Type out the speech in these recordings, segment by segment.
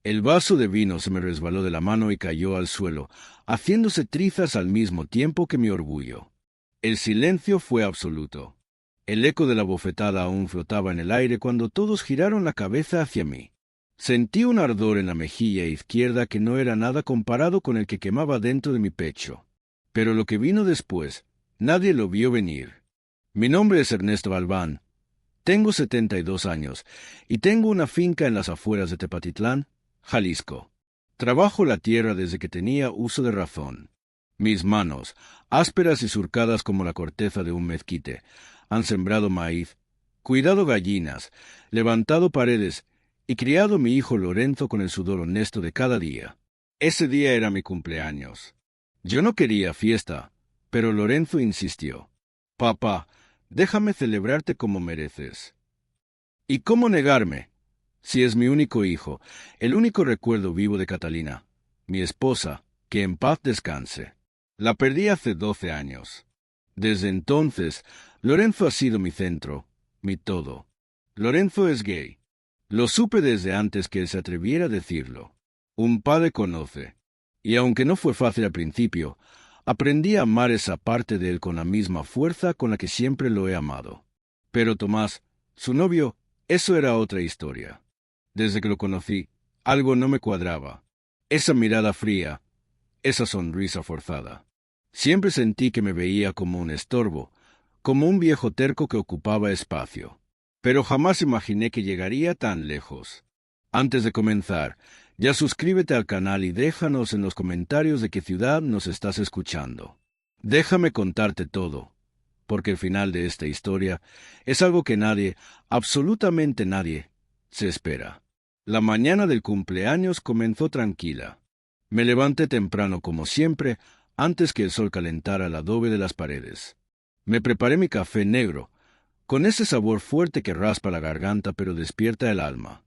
El vaso de vino se me resbaló de la mano y cayó al suelo, haciéndose trizas al mismo tiempo que mi orgullo. El silencio fue absoluto. El eco de la bofetada aún flotaba en el aire cuando todos giraron la cabeza hacia mí. Sentí un ardor en la mejilla izquierda que no era nada comparado con el que quemaba dentro de mi pecho. Pero lo que vino después, nadie lo vio venir. Mi nombre es Ernesto Galván. Tengo 72 años y tengo una finca en las afueras de Tepatitlán, Jalisco. Trabajo la tierra desde que tenía uso de razón. Mis manos, ásperas y surcadas como la corteza de un mezquite, han sembrado maíz, cuidado gallinas, levantado paredes y criado mi hijo Lorenzo con el sudor honesto de cada día. Ese día era mi cumpleaños. Yo no quería fiesta, pero Lorenzo insistió. Papá, déjame celebrarte como mereces. ¿Y cómo negarme? Si es mi único hijo, el único recuerdo vivo de Catalina, mi esposa, que en paz descanse. La perdí hace 12 años. Desde entonces, Lorenzo ha sido mi centro, mi todo. Lorenzo es gay. Lo supe desde antes que él se atreviera a decirlo. Un padre conoce. Y aunque no fue fácil al principio, aprendí a amar esa parte de él con la misma fuerza con la que siempre lo he amado. Pero Tomás, su novio, eso era otra historia. Desde que lo conocí, algo no me cuadraba. Esa mirada fría, esa sonrisa forzada. Siempre sentí que me veía como un estorbo, como un viejo terco que ocupaba espacio. Pero jamás imaginé que llegaría tan lejos. Antes de comenzar, ya suscríbete al canal y déjanos en los comentarios de qué ciudad nos estás escuchando. Déjame contarte todo, porque el final de esta historia es algo que nadie, absolutamente nadie, se espera. La mañana del cumpleaños comenzó tranquila. Me levanté temprano como siempre, antes que el sol calentara el adobe de las paredes. Me preparé mi café negro, con ese sabor fuerte que raspa la garganta pero despierta el alma.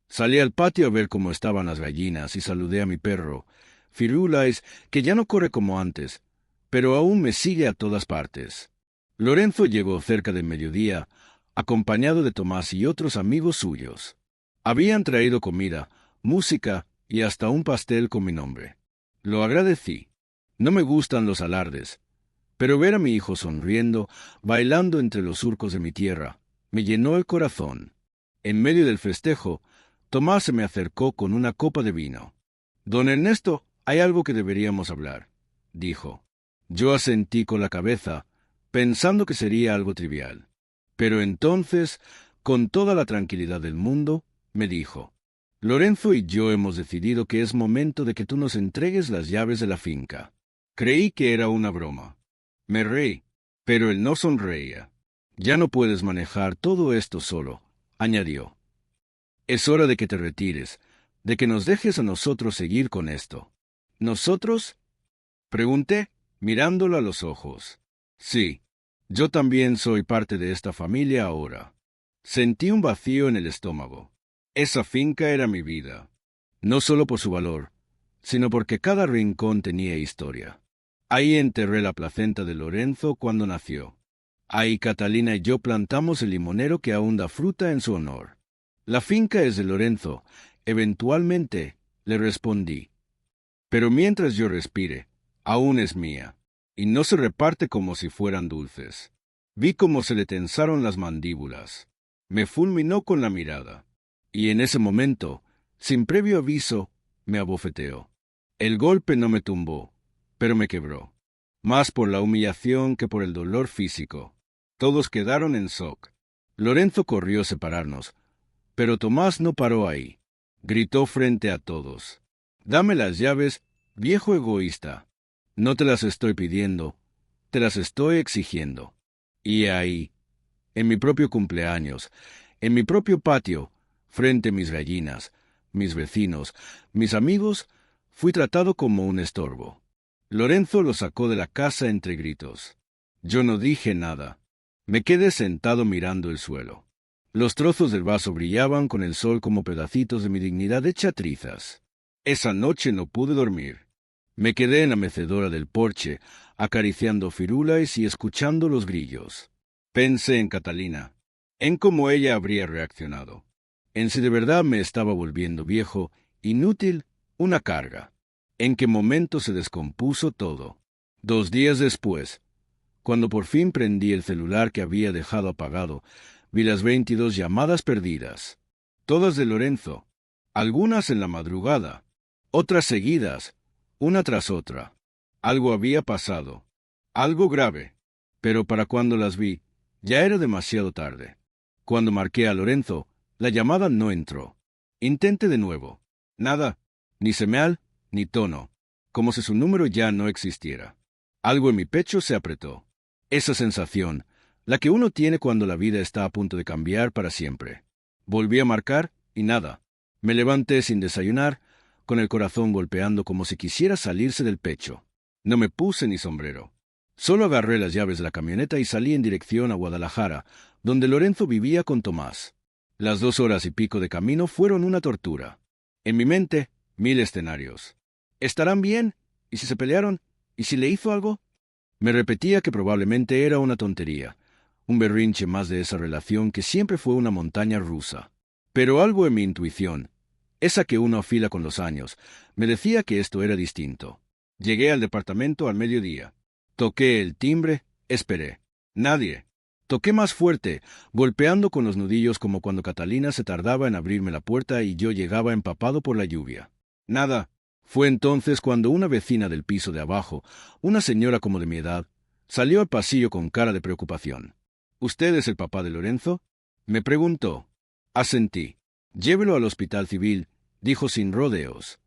Salí al patio a ver cómo estaban las gallinas y saludé a mi perro, Firulais, que ya no corre como antes, pero aún me sigue a todas partes. Lorenzo llegó cerca del mediodía, acompañado de Tomás y otros amigos suyos. Habían traído comida, música y hasta un pastel con mi nombre. Lo agradecí. No me gustan los alardes, pero ver a mi hijo sonriendo, bailando entre los surcos de mi tierra, me llenó el corazón. En medio del festejo, Tomás se me acercó con una copa de vino. Don Ernesto, hay algo que deberíamos hablar, dijo. Yo asentí con la cabeza, pensando que sería algo trivial. Pero entonces, con toda la tranquilidad del mundo, me dijo, Lorenzo y yo hemos decidido que es momento de que tú nos entregues las llaves de la finca. Creí que era una broma. Me reí, pero él no sonreía. Ya no puedes manejar todo esto solo, añadió. Es hora de que te retires, de que nos dejes a nosotros seguir con esto. ¿Nosotros? Pregunté, mirándolo a los ojos. Sí, yo también soy parte de esta familia ahora. Sentí un vacío en el estómago. Esa finca era mi vida, no solo por su valor, sino porque cada rincón tenía historia. Ahí enterré la placenta de Lorenzo cuando nació. Ahí Catalina y yo plantamos el limonero que aún da fruta en su honor. La finca es de Lorenzo, eventualmente, le respondí. Pero mientras yo respire, aún es mía, y no se reparte como si fueran dulces. Vi cómo se le tensaron las mandíbulas. Me fulminó con la mirada. Y en ese momento, sin previo aviso, me abofeteó. El golpe no me tumbó, pero me quebró. Más por la humillación que por el dolor físico. Todos quedaron en shock. Lorenzo corrió a separarnos, pero Tomás no paró ahí. Gritó frente a todos. Dame las llaves, viejo egoísta. No te las estoy pidiendo, te las estoy exigiendo. Y ahí, en mi propio cumpleaños, en mi propio patio, frente a mis gallinas, mis vecinos, mis amigos, fui tratado como un estorbo. Lorenzo lo sacó de la casa entre gritos. Yo no dije nada. Me quedé sentado mirando el suelo. Los trozos del vaso brillaban con el sol como pedacitos de mi dignidad hecha trizas. Esa noche no pude dormir. Me quedé en la mecedora del porche, acariciando firulas y escuchando los grillos. Pensé en Catalina, en cómo ella habría reaccionado, en si de verdad me estaba volviendo viejo inútil, una carga. ¿En qué momento se descompuso todo? 2 días después, cuando por fin prendí el celular que había dejado apagado, vi las 22 llamadas perdidas. Todas de Lorenzo. Algunas en la madrugada. Otras seguidas, una tras otra. Algo había pasado. Algo grave. Pero para cuando las vi, ya era demasiado tarde. Cuando marqué a Lorenzo, la llamada no entró. Intenté de nuevo. Nada. Ni señal, ni tono. Como si su número ya no existiera. Algo en mi pecho se apretó. Esa sensación, la que uno tiene cuando la vida está a punto de cambiar para siempre. Volví a marcar, y nada. Me levanté sin desayunar, con el corazón golpeando como si quisiera salirse del pecho. No me puse ni sombrero. Solo agarré las llaves de la camioneta y salí en dirección a Guadalajara, donde Lorenzo vivía con Tomás. Las 2 horas y pico de camino fueron una tortura. En mi mente, 1000 escenarios. ¿Estarán bien? ¿Y si se pelearon? ¿Y si le hizo algo? Me repetía que probablemente era una tontería, un berrinche más de esa relación que siempre fue una montaña rusa. Pero algo en mi intuición, esa que uno afila con los años, me decía que esto era distinto. Llegué al departamento al mediodía. Toqué el timbre, esperé. Nadie. Toqué más fuerte, golpeando con los nudillos como cuando Catalina se tardaba en abrirme la puerta y yo llegaba empapado por la lluvia. Nada. Fue entonces cuando una vecina del piso de abajo, una señora como de mi edad, salió al pasillo con cara de preocupación. ¿Usted es el papá de Lorenzo? Me preguntó. Asentí. Llévelo al hospital civil, dijo sin rodeos.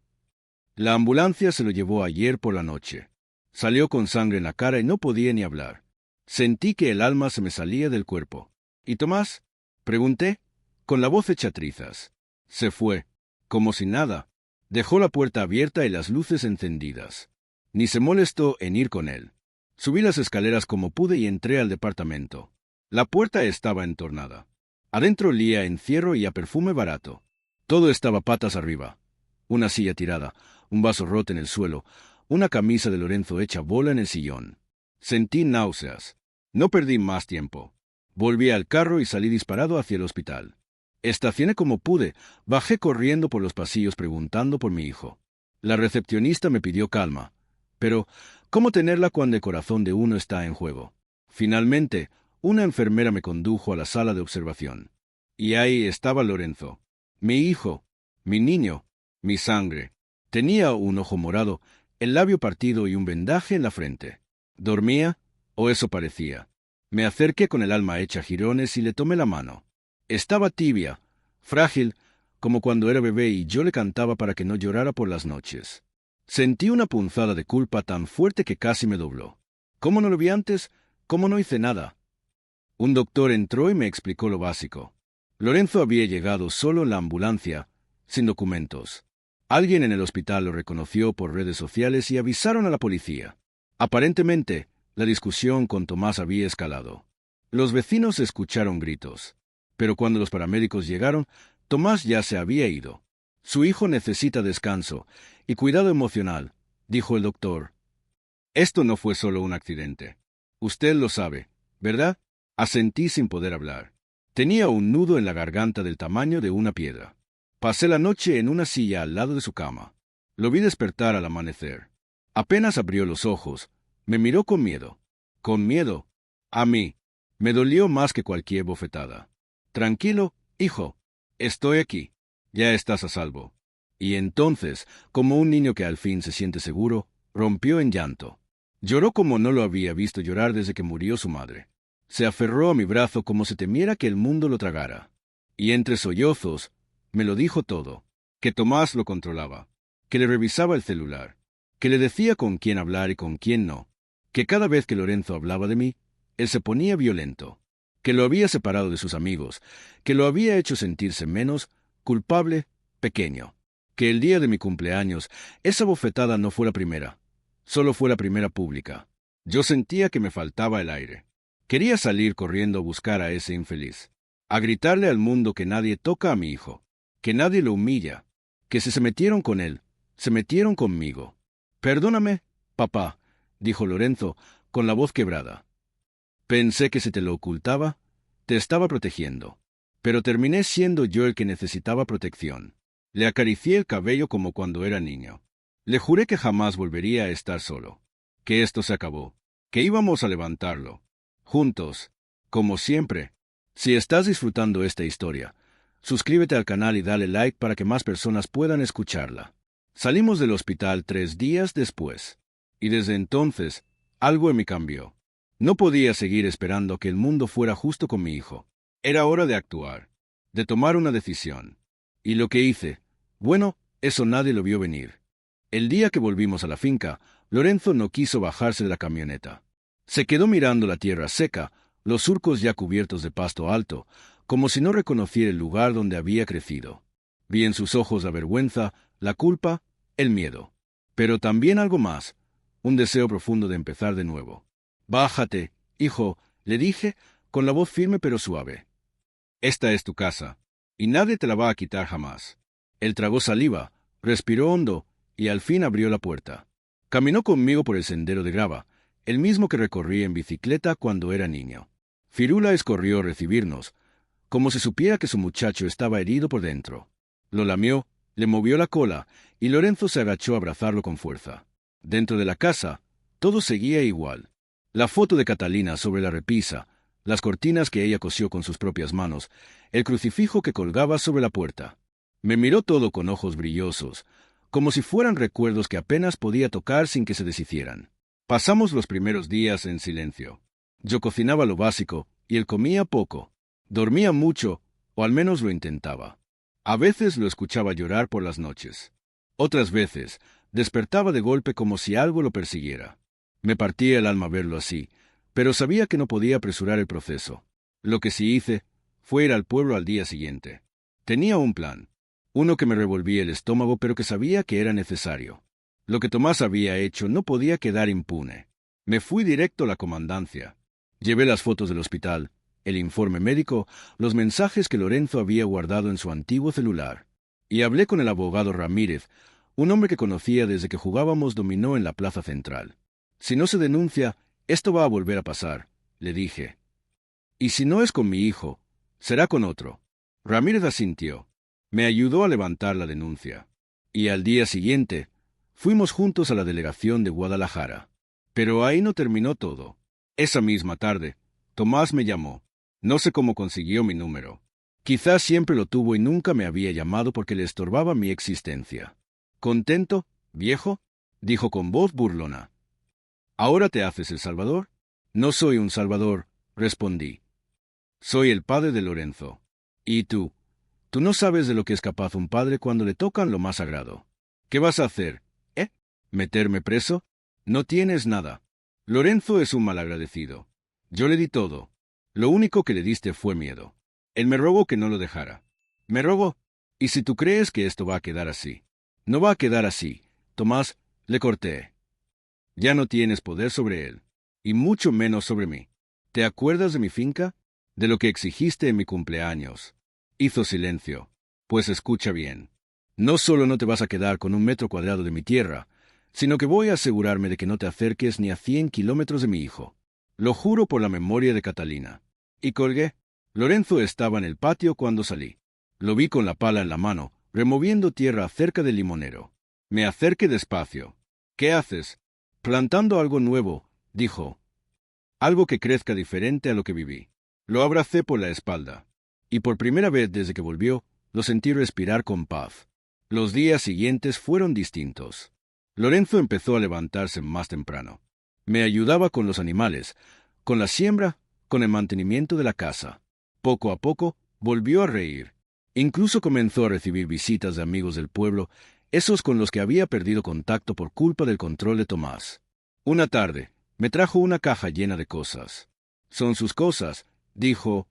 La ambulancia se lo llevó ayer por la noche. Salió con sangre en la cara y no podía ni hablar. Sentí que el alma se me salía del cuerpo. ¿Y Tomás? Pregunté, con la voz hecha trizas. Se fue, como si nada. Dejó la puerta abierta y las luces encendidas. Ni se molestó en ir con él. Subí las escaleras como pude y entré al departamento. La puerta estaba entornada. Adentro olía a encierro y a perfume barato. Todo estaba patas arriba. Una silla tirada, un vaso roto en el suelo, una camisa de Lorenzo hecha bola en el sillón. Sentí náuseas. No perdí más tiempo. Volví al carro y salí disparado hacia el hospital. Estacioné como pude, bajé corriendo por los pasillos preguntando por mi hijo. La recepcionista me pidió calma. Pero, ¿cómo tenerla cuando el corazón de uno está en juego? Finalmente, una enfermera me condujo a la sala de observación. Y ahí estaba Lorenzo. Mi hijo, mi niño, mi sangre. Tenía un ojo morado, el labio partido y un vendaje en la frente. ¿Dormía? O eso parecía. Me acerqué con el alma hecha jirones y le tomé la mano. Estaba tibia, frágil, como cuando era bebé y yo le cantaba para que no llorara por las noches. Sentí una punzada de culpa tan fuerte que casi me dobló. ¿Cómo no lo vi antes? ¿Cómo no hice nada? Un doctor entró y me explicó lo básico. Lorenzo había llegado solo en la ambulancia, sin documentos. Alguien en el hospital lo reconoció por redes sociales y avisaron a la policía. Aparentemente, la discusión con Tomás había escalado. Los vecinos escucharon gritos. Pero cuando los paramédicos llegaron, Tomás ya se había ido. Su hijo necesita descanso y cuidado emocional, dijo el doctor. Esto no fue solo un accidente. Usted lo sabe, ¿verdad? Asentí sin poder hablar. Tenía un nudo en la garganta del tamaño de una piedra. Pasé la noche en una silla al lado de su cama. Lo vi despertar al amanecer. Apenas abrió los ojos, me miró con miedo. Con miedo. A mí. Me dolió más que cualquier bofetada. Tranquilo, hijo. Estoy aquí. Ya estás a salvo. Y entonces, como un niño que al fin se siente seguro, rompió en llanto. Lloró como no lo había visto llorar desde que murió su madre. Se aferró a mi brazo como si temiera que el mundo lo tragara. Y entre sollozos, me lo dijo todo. Que Tomás lo controlaba. Que le revisaba el celular. Que le decía con quién hablar y con quién no. Que cada vez que Lorenzo hablaba de mí, él se ponía violento. Que lo había separado de sus amigos, que lo había hecho sentirse menos, culpable, pequeño. Que el día de mi cumpleaños, esa bofetada no fue la primera, solo fue la primera pública. Yo sentía que me faltaba el aire. Quería salir corriendo a buscar a ese infeliz, a gritarle al mundo que nadie toca a mi hijo, que nadie lo humilla, que si se metieron con él, se metieron conmigo. Perdóname, papá, dijo Lorenzo, con la voz quebrada. Pensé que si te lo ocultaba, te estaba protegiendo. Pero terminé siendo yo el que necesitaba protección. Le acaricié el cabello como cuando era niño. Le juré que jamás volvería a estar solo, que esto se acabó, que íbamos a levantarlo, juntos, como siempre. Si estás disfrutando esta historia, suscríbete al canal y dale like para que más personas puedan escucharla. Salimos del hospital 3 días después, y desde entonces, algo en mí cambió. No podía seguir esperando que el mundo fuera justo con mi hijo. Era hora de actuar, de tomar una decisión. Y lo que hice, bueno, eso nadie lo vio venir. El día que volvimos a la finca, Lorenzo no quiso bajarse de la camioneta. Se quedó mirando la tierra seca, los surcos ya cubiertos de pasto alto, como si no reconociera el lugar donde había crecido. Vi en sus ojos la vergüenza, la culpa, el miedo. Pero también algo más, un deseo profundo de empezar de nuevo. «Bájate, hijo», le dije, con la voz firme pero suave. «Esta es tu casa, y nadie te la va a quitar jamás». Él tragó saliva, respiró hondo, y al fin abrió la puerta. Caminó conmigo por el sendero de grava, el mismo que recorrí en bicicleta cuando era niño. Firulais corrió a recibirnos, como si supiera que su muchacho estaba herido por dentro. Lo lamió, le movió la cola, y Lorenzo se agachó a abrazarlo con fuerza. Dentro de la casa, todo seguía igual. La foto de Catalina sobre la repisa, las cortinas que ella cosió con sus propias manos, el crucifijo que colgaba sobre la puerta. Me miró todo con ojos brillosos, como si fueran recuerdos que apenas podía tocar sin que se deshicieran. Pasamos los primeros días en silencio. Yo cocinaba lo básico, y él comía poco. Dormía mucho, o al menos lo intentaba. A veces lo escuchaba llorar por las noches. Otras veces, despertaba de golpe como si algo lo persiguiera. Me partía el alma verlo así, pero sabía que no podía apresurar el proceso. Lo que sí hice fue ir al pueblo al día siguiente. Tenía un plan, uno que me revolvía el estómago pero que sabía que era necesario. Lo que Tomás había hecho no podía quedar impune. Me fui directo a la comandancia. Llevé las fotos del hospital, el informe médico, los mensajes que Lorenzo había guardado en su antiguo celular. Y hablé con el abogado Ramírez, un hombre que conocía desde que jugábamos dominó en la plaza central. «Si no se denuncia, esto va a volver a pasar», le dije. «Y si no es con mi hijo, será con otro». Ramírez asintió. Me ayudó a levantar la denuncia. Y al día siguiente, fuimos juntos a la delegación de Guadalajara. Pero ahí no terminó todo. Esa misma tarde, Tomás me llamó. No sé cómo consiguió mi número. Quizás siempre lo tuvo y nunca me había llamado porque le estorbaba mi existencia. «¿Contento, viejo?», dijo con voz burlona. «¿Ahora te haces el salvador?» «No soy un salvador», respondí. «Soy el padre de Lorenzo. ¿Y tú? Tú no sabes de lo que es capaz un padre cuando le tocan lo más sagrado. ¿Qué vas a hacer? ¿Meterme preso? No tienes nada. Lorenzo es un malagradecido. Yo le di todo. Lo único que le diste fue miedo. Él me rogó que no lo dejara. Me rogó. ¿Y si tú crees que esto va a quedar así?» «No va a quedar así, Tomás», le corté. «Ya no tienes poder sobre él, y mucho menos sobre mí. ¿Te acuerdas de mi finca? De lo que exigiste en mi cumpleaños». Hizo silencio. «Pues escucha bien. No solo no te vas a quedar con 1 metro cuadrado de mi tierra, sino que voy a asegurarme de que no te acerques ni a 100 kilómetros de mi hijo. Lo juro por la memoria de Catalina». Y colgué. Lorenzo estaba en el patio cuando salí. Lo vi con la pala en la mano, removiendo tierra cerca del limonero. Me acerqué despacio. «¿Qué haces?» «Plantando algo nuevo», dijo. «Algo que crezca diferente a lo que viví». Lo abracé por la espalda. Y por primera vez desde que volvió, lo sentí respirar con paz. Los días siguientes fueron distintos. Lorenzo empezó a levantarse más temprano. Me ayudaba con los animales, con la siembra, con el mantenimiento de la casa. Poco a poco, volvió a reír. Incluso comenzó a recibir visitas de amigos del pueblo, esos con los que había perdido contacto por culpa del control de Tomás. Una tarde, me trajo una caja llena de cosas. «Son sus cosas», dijo,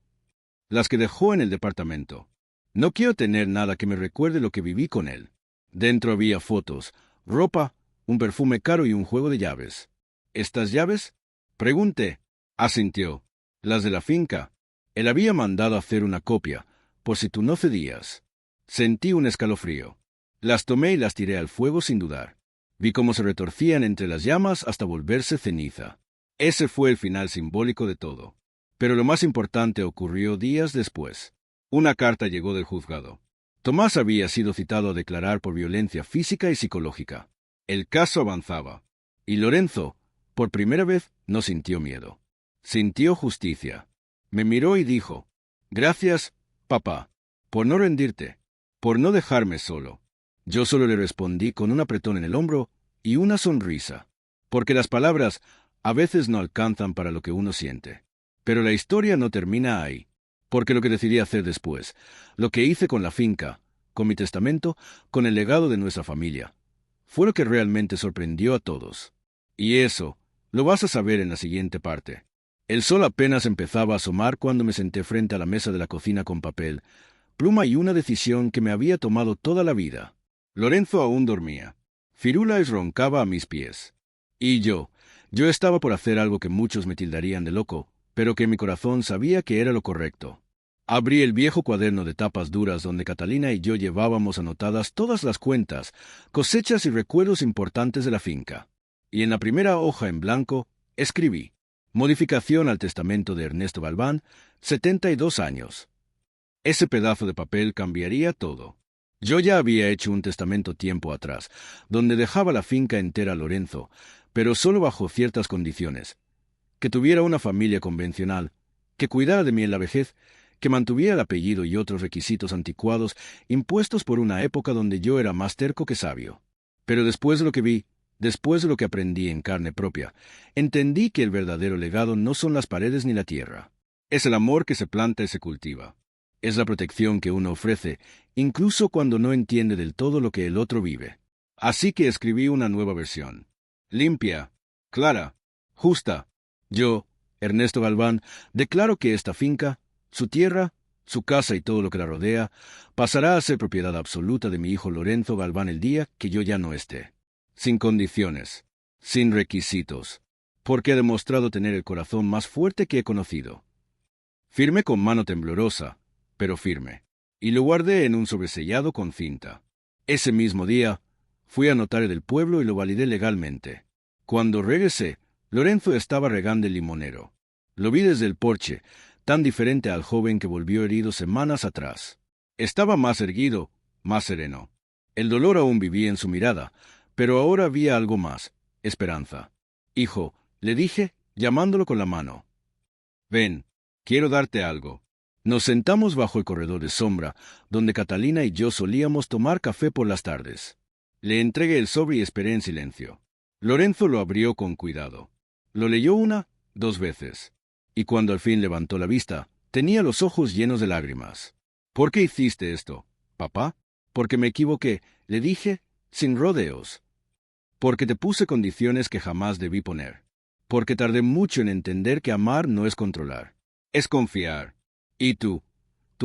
«las que dejó en el departamento. No quiero tener nada que me recuerde lo que viví con él». Dentro había fotos, ropa, un perfume caro y un juego de llaves. «¿Estas llaves?», pregunté. Asintió. «Las de la finca. Él había mandado hacer una copia, por si tú no cedías». Sentí un escalofrío. Las tomé y las tiré al fuego sin dudar. Vi cómo se retorcían entre las llamas hasta volverse ceniza. Ese fue el final simbólico de todo. Pero lo más importante ocurrió días después. Una carta llegó del juzgado. Tomás había sido citado a declarar por violencia física y psicológica. El caso avanzaba. Y Lorenzo, por primera vez, no sintió miedo. Sintió justicia. Me miró y dijo: «Gracias, papá, por no rendirte, por no dejarme solo». Yo solo le respondí con un apretón en el hombro y una sonrisa, porque las palabras a veces no alcanzan para lo que uno siente. Pero la historia no termina ahí, porque lo que decidí hacer después, lo que hice con la finca, con mi testamento, con el legado de nuestra familia, fue lo que realmente sorprendió a todos. Y eso lo vas a saber en la siguiente parte. El sol apenas empezaba a asomar cuando me senté frente a la mesa de la cocina con papel, pluma y una decisión que me había tomado toda la vida. Lorenzo aún dormía. Firulais roncaba a mis pies. Y yo estaba por hacer algo que muchos me tildarían de loco, pero que mi corazón sabía que era lo correcto. Abrí el viejo cuaderno de tapas duras donde Catalina y yo llevábamos anotadas todas las cuentas, cosechas y recuerdos importantes de la finca. Y en la primera hoja en blanco escribí: modificación al testamento de Ernesto Galván, 72 años. Ese pedazo de papel cambiaría todo. Yo ya había hecho un testamento tiempo atrás, donde dejaba la finca entera a Lorenzo, pero solo bajo ciertas condiciones: que tuviera una familia convencional, que cuidara de mí en la vejez, que mantuviera el apellido y otros requisitos anticuados impuestos por una época donde yo era más terco que sabio. Pero después de lo que vi, después de lo que aprendí en carne propia, entendí que el verdadero legado no son las paredes ni la tierra. Es el amor que se planta y se cultiva. Es la protección que uno ofrece, incluso cuando no entiende del todo lo que el otro vive. Así que escribí una nueva versión. Limpia, clara, justa. Yo, Ernesto Galván, declaro que esta finca, su tierra, su casa y todo lo que la rodea, pasará a ser propiedad absoluta de mi hijo Lorenzo Galván el día que yo ya no esté. Sin condiciones, sin requisitos, porque ha demostrado tener el corazón más fuerte que he conocido. Firmé con mano temblorosa, pero firme, y lo guardé en un sobresellado con cinta. Ese mismo día, fui a notario del pueblo y lo validé legalmente. Cuando regresé, Lorenzo estaba regando el limonero. Lo vi desde el porche, tan diferente al joven que volvió herido semanas atrás. Estaba más erguido, más sereno. El dolor aún vivía en su mirada, pero ahora había algo más: esperanza. «Hijo», le dije, llamándolo con la mano. «Ven, quiero darte algo». Nos sentamos bajo el corredor de sombra, donde Catalina y yo solíamos tomar café por las tardes. Le entregué el sobre y esperé en silencio. Lorenzo lo abrió con cuidado. Lo leyó una, 2 veces. Y cuando al fin levantó la vista, tenía los ojos llenos de lágrimas. «¿Por qué hiciste esto, papá?» «Porque me equivoqué», le dije, sin rodeos. «Porque te puse condiciones que jamás debí poner. Porque tardé mucho en entender que amar no es controlar, es confiar. Y tú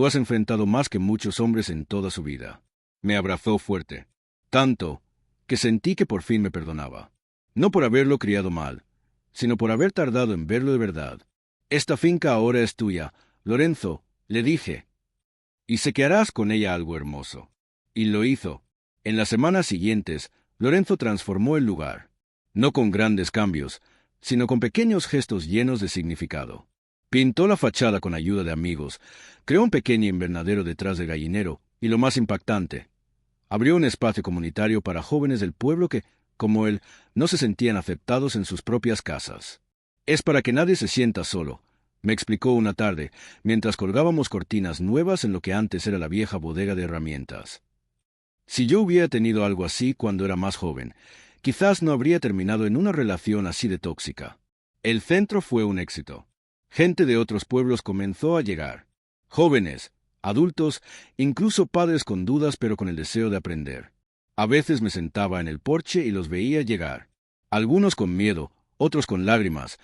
has enfrentado más que muchos hombres en toda su vida». Me abrazó fuerte, tanto que sentí que por fin me perdonaba. No por haberlo criado mal, sino por haber tardado en verlo de verdad. «Esta finca ahora es tuya, Lorenzo», le dije, «y sé que harás con ella algo hermoso». Y lo hizo. En las semanas siguientes, Lorenzo transformó el lugar, no con grandes cambios, sino con pequeños gestos llenos de significado. Pintó la fachada con ayuda de amigos, creó un pequeño invernadero detrás del gallinero, y lo más impactante, abrió un espacio comunitario para jóvenes del pueblo que, como él, no se sentían aceptados en sus propias casas. «Es para que nadie se sienta solo», me explicó una tarde, mientras colgábamos cortinas nuevas en lo que antes era la vieja bodega de herramientas. Si yo hubiera tenido algo así cuando era más joven, quizás no habría terminado en una relación así de tóxica. El centro fue un éxito. Gente de otros pueblos comenzó a llegar. Jóvenes, adultos, incluso padres con dudas pero con el deseo de aprender. A veces me sentaba en el porche y los veía llegar. Algunos con miedo, otros con lágrimas,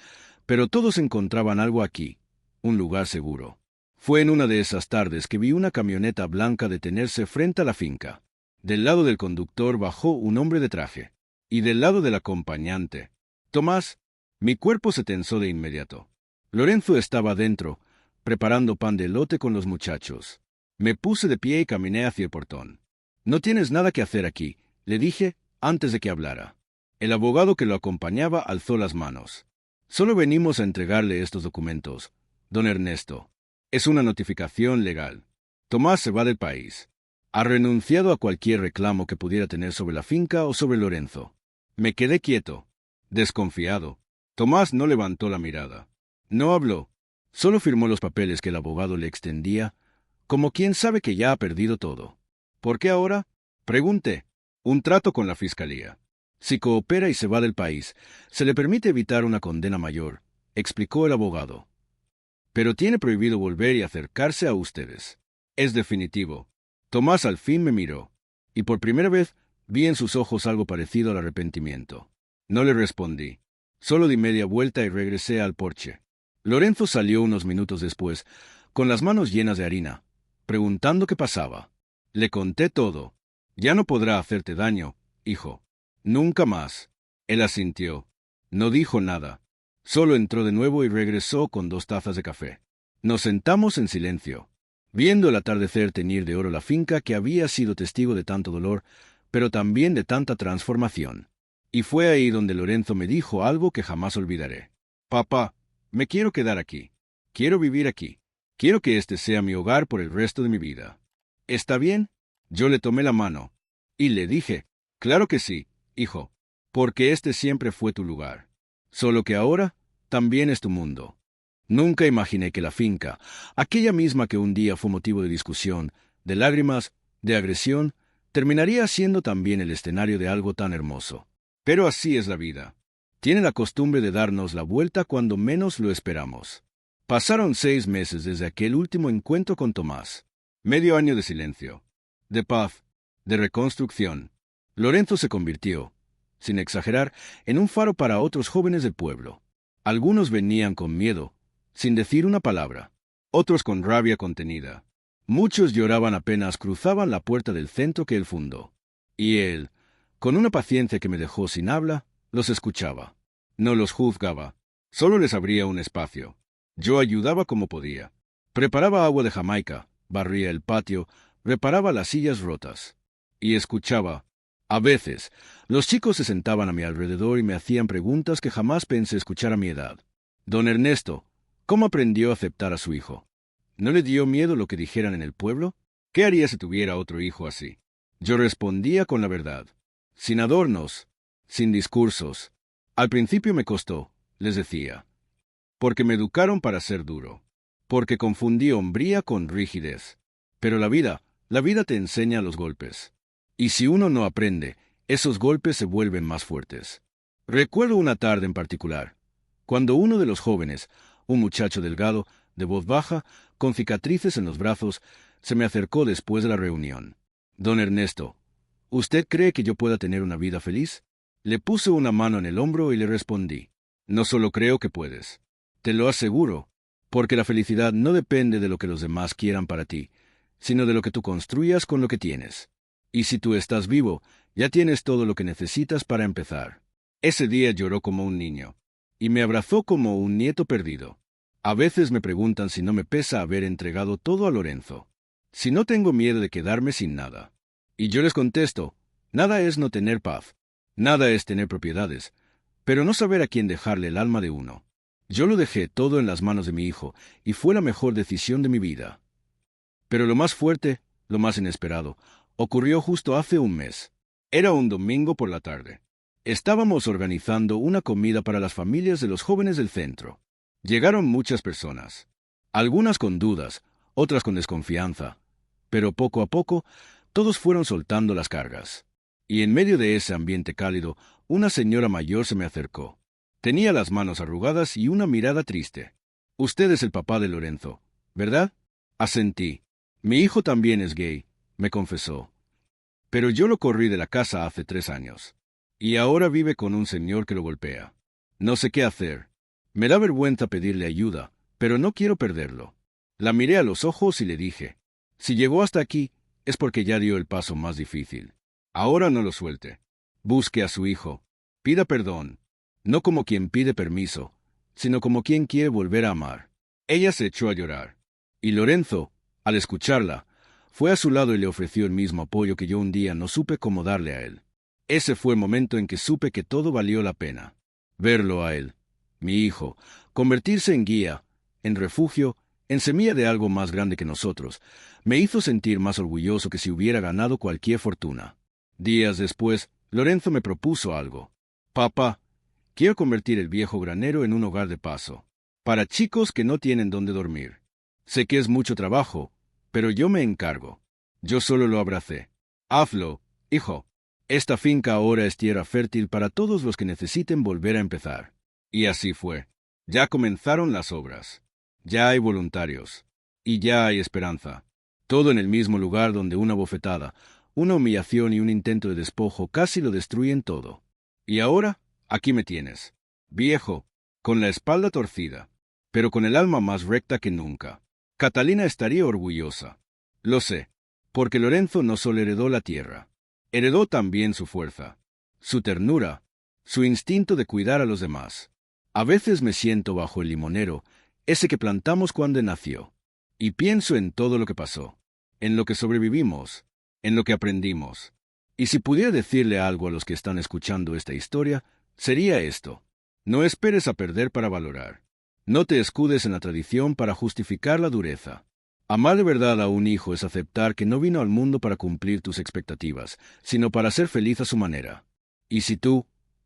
pero todos encontraban algo aquí, un lugar seguro. Fue en una de esas tardes que vi una camioneta blanca detenerse frente a la finca. Del lado del conductor bajó un hombre de traje, y del lado del acompañante, Tomás. Mi cuerpo se tensó de inmediato. Lorenzo estaba dentro, preparando pan de elote con los muchachos. Me puse de pie y caminé hacia el portón. «No tienes nada que hacer aquí», le dije antes de que hablara. El abogado que lo acompañaba alzó las manos. «Solo venimos a entregarle estos documentos, don Ernesto. Es una notificación legal. Tomás se va del país. Ha renunciado a cualquier reclamo que pudiera tener sobre la finca o sobre Lorenzo. Me quedé quieto, desconfiado. Tomás no levantó la mirada. No habló. Solo firmó los papeles que el abogado le extendía, como quien sabe que ya ha perdido todo. ¿Por qué ahora? Pregunté. Un trato con la fiscalía. Si coopera y se va del país, se le permite evitar una condena mayor, explicó el abogado. Pero tiene prohibido volver y acercarse a ustedes. Es definitivo. Tomás al fin me miró, y por primera vez vi en sus ojos algo parecido al arrepentimiento. No le respondí. Solo di media vuelta y regresé al porche. Lorenzo salió unos minutos después, con las manos llenas de harina, preguntando qué pasaba. Le conté todo. Ya no podrá hacerte daño, hijo. Nunca más. Él asintió. No dijo nada. Solo entró de nuevo y regresó con 2 tazas de café. Nos sentamos en silencio, viendo el atardecer teñir de oro la finca que había sido testigo de tanto dolor, pero también de tanta transformación. Y fue ahí donde Lorenzo me dijo algo que jamás olvidaré. Papá, me quiero quedar aquí. Quiero vivir aquí. Quiero que este sea mi hogar por el resto de mi vida. ¿Está bien? Yo le tomé la mano. Y le dije, claro que sí, hijo, porque este siempre fue tu lugar. Solo que ahora también es tu mundo. Nunca imaginé que la finca, aquella misma que un día fue motivo de discusión, de lágrimas, de agresión, terminaría siendo también el escenario de algo tan hermoso. Pero así es la vida. Tiene la costumbre de darnos la vuelta cuando menos lo esperamos. Pasaron 6 meses desde aquel último encuentro con Tomás. Medio año de silencio, de paz, de reconstrucción. Lorenzo se convirtió, sin exagerar, en un faro para otros jóvenes del pueblo. Algunos venían con miedo, sin decir una palabra, otros con rabia contenida. Muchos lloraban apenas cruzaban la puerta del centro que él fundó. Y él, con una paciencia que me dejó sin habla, los escuchaba. No los juzgaba, solo les abría un espacio. Yo ayudaba como podía. Preparaba agua de Jamaica, barría el patio, reparaba las sillas rotas. Y escuchaba. A veces, los chicos se sentaban a mi alrededor y me hacían preguntas que jamás pensé escuchar a mi edad. Don Ernesto, ¿cómo aprendió a aceptar a su hijo? ¿No le dio miedo lo que dijeran en el pueblo? ¿Qué haría si tuviera otro hijo así? Yo respondía con la verdad, sin adornos, sin discursos. Al principio me costó, les decía, porque me educaron para ser duro, porque confundí hombría con rigidez. Pero la vida te enseña los golpes. Y si uno no aprende, esos golpes se vuelven más fuertes. Recuerdo una tarde en particular, cuando uno de los jóvenes, un muchacho delgado, de voz baja, con cicatrices en los brazos, se me acercó después de la reunión. Don Ernesto, ¿usted cree que yo pueda tener una vida feliz? Le puse una mano en el hombro y le respondí, no solo creo que puedes, te lo aseguro, porque la felicidad no depende de lo que los demás quieran para ti, sino de lo que tú construyas con lo que tienes. Y si tú estás vivo, ya tienes todo lo que necesitas para empezar. Ese día lloró como un niño, y me abrazó como un nieto perdido. A veces me preguntan si no me pesa haber entregado todo a Lorenzo, si no tengo miedo de quedarme sin nada. Y yo les contesto, nada es no tener paz, nada es tener propiedades, pero no saber a quién dejarle el alma de uno. Yo lo dejé todo en las manos de mi hijo, y fue la mejor decisión de mi vida. Pero lo más fuerte, lo más inesperado, ocurrió justo hace un mes. Era un domingo por la tarde. Estábamos organizando una comida para las familias de los jóvenes del centro. Llegaron muchas personas, algunas con dudas, otras con desconfianza, pero poco a poco todos fueron soltando las cargas. Y en medio de ese ambiente cálido, una señora mayor se me acercó. Tenía las manos arrugadas y una mirada triste. Usted es el papá de Lorenzo, ¿verdad? Asentí. Mi hijo también es gay, me confesó. Pero yo lo corrí de la casa hace 3 años. Y ahora vive con un señor que lo golpea. No sé qué hacer. Me da vergüenza pedirle ayuda, pero no quiero perderlo. La miré a los ojos y le dije, si llegó hasta aquí, es porque ya dio el paso más difícil. Ahora no lo suelte. Busque a su hijo. Pida perdón. No como quien pide permiso, sino como quien quiere volver a amar. Ella se echó a llorar. Y Lorenzo, al escucharla, fue a su lado y le ofreció el mismo apoyo que yo un día no supe cómo darle a él. Ese fue el momento en que supe que todo valió la pena. Verlo a él, mi hijo, convertirse en guía, en refugio, en semilla de algo más grande que nosotros, me hizo sentir más orgulloso que si hubiera ganado cualquier fortuna. Días después, Lorenzo me propuso algo. Papá, quiero convertir el viejo granero en un hogar de paso, para chicos que no tienen dónde dormir. Sé que es mucho trabajo, pero yo me encargo. Yo solo lo abracé. Hazlo, hijo. Esta finca ahora es tierra fértil para todos los que necesiten volver a empezar. Y así fue. Ya comenzaron las obras. Ya hay voluntarios. Y ya hay esperanza. Todo en el mismo lugar donde una bofetada, una humillación y un intento de despojo casi lo destruyen todo. Y ahora, aquí me tienes. Viejo, con la espalda torcida, pero con el alma más recta que nunca. Catalina estaría orgullosa. Lo sé, porque Lorenzo no solo heredó la tierra, heredó también su fuerza, su ternura, su instinto de cuidar a los demás. A veces me siento bajo el limonero, ese que plantamos cuando nació, y pienso en todo lo que pasó, en lo que sobrevivimos, en lo que aprendimos. Y si pudiera decirle algo a los que están escuchando esta historia, sería esto. No esperes a perder para valorar. No te escudes en la tradición para justificar la dureza. Amar de verdad a un hijo es aceptar que no vino al mundo para cumplir tus expectativas, sino para ser feliz a su manera. Y si tú,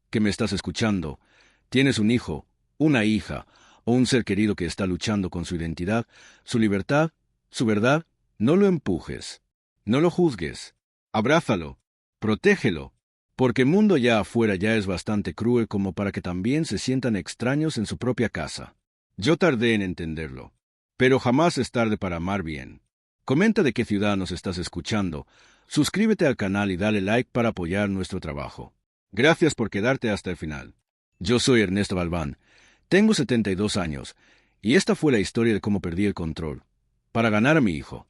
que me estás escuchando, tienes un hijo, una hija, o un ser querido que está luchando con su identidad, su libertad, su verdad, no lo empujes. No lo juzgues. Abrázalo. Protégelo. Porque el mundo allá afuera ya es bastante cruel como para que también se sientan extraños en su propia casa. Yo tardé en entenderlo. Pero jamás es tarde para amar bien. Comenta de qué ciudad nos estás escuchando, suscríbete al canal y dale like para apoyar nuestro trabajo. Gracias por quedarte hasta el final. Yo soy Ernesto Galván, tengo 72 años, y esta fue la historia de cómo perdí el control, para ganar a mi hijo.